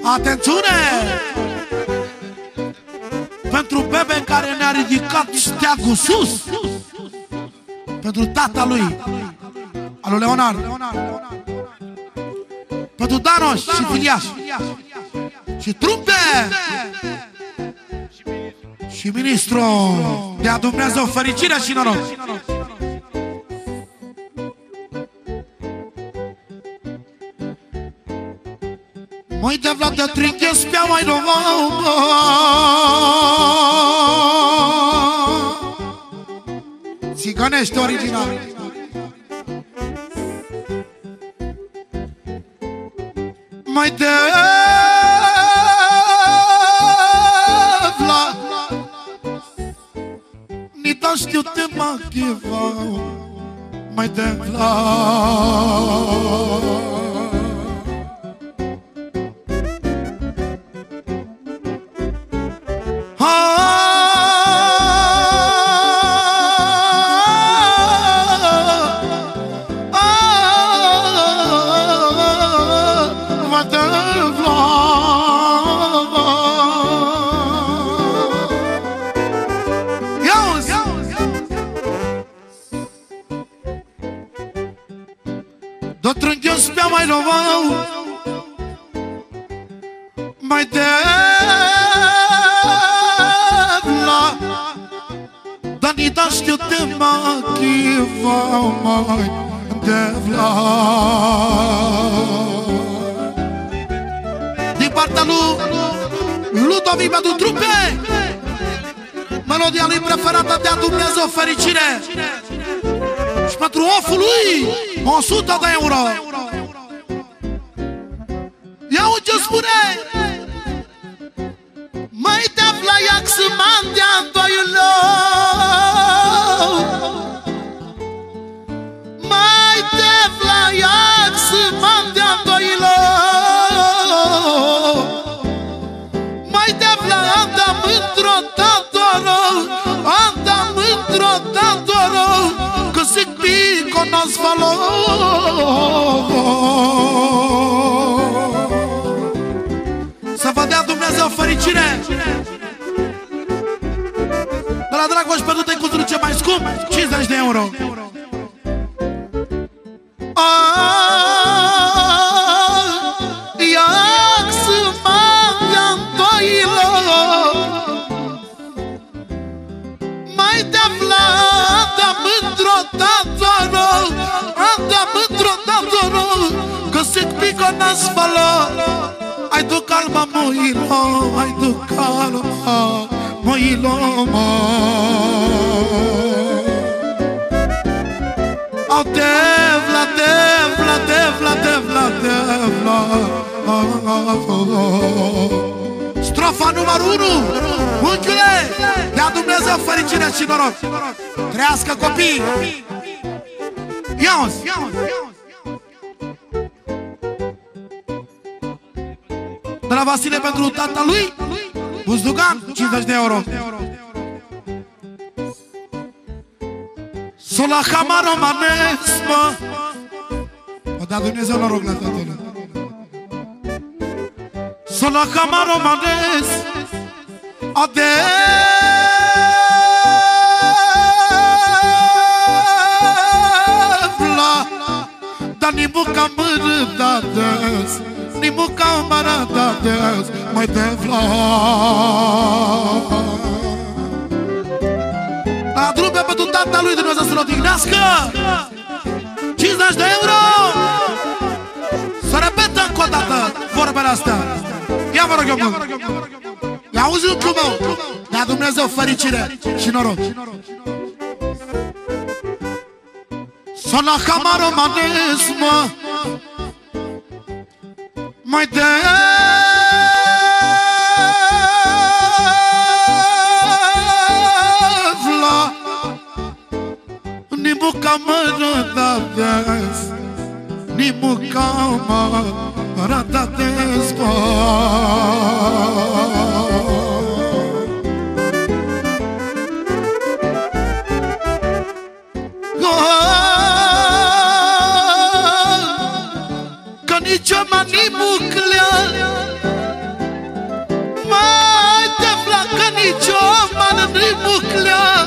Atențiune! Pentru bebe care ne-a ridicat steagul sus, pentru tata lui, al lui Leonard, pentru Danoș și Filiaș și trumpe și ministru. Dea Dumnezeu fericire și noroc. Măi de Vlad de Trinche spia mai nouă, țigănește original. Mai de Vlad ni da știu te machiva, mai de Vlad. Do trângheu spea mai nouă, mai de la Dani da știu te machiva, mai de la. Din partea lui Ludovic pentru trupe, melodia lui preferată, dea Dumnezeu fericire. Și pentru oful lui 100 de euro. Ia ce spune. Mai te vlaiac să mandea doiulo, mai te vlaiac să mandea doiulo, mai te vlaiac andam într-o tatoro, andam într-o tatoro, că zic pico n-ați să vă dea Dumnezeu fericire. De la Dragoș pentru tecuțul ce mai scump, 50 de euro. Iac să mandea întoilo, mai te vlada mândro tatoro, andam într-o tatoro, că zic pico n-ați ai tu calma moilo, ai tu calma moilo, au devla, devla, devla, devla, devla. Strofa numărul 1. Unchiule, dea Dumnezeu fericire și noroc. Trăiască copii. Ia-uzi, de la Vasile pentru tata lui Buzdugan, 50 de euro. Sola Camaro Manesma. O da Dumnezeu noroc la tatăl. Sola Camaro Manes Adevla Dani buca mărândades, ni buca mărândades, mai devla. La drupe pentru tata lui Dumnezeu să-l odihnească, 50 de euro. Să repetă încă o dată vorbele astea. Ia vă rog eu, mă. Ia auzi lucrul meu. Dea Dumnezeu fericire și noroc. Sola Camaro Manesma mai devla ni buca mărândades, ni buca mărândades. Că nici o manimuclea mai te flacă, nici o manimuclea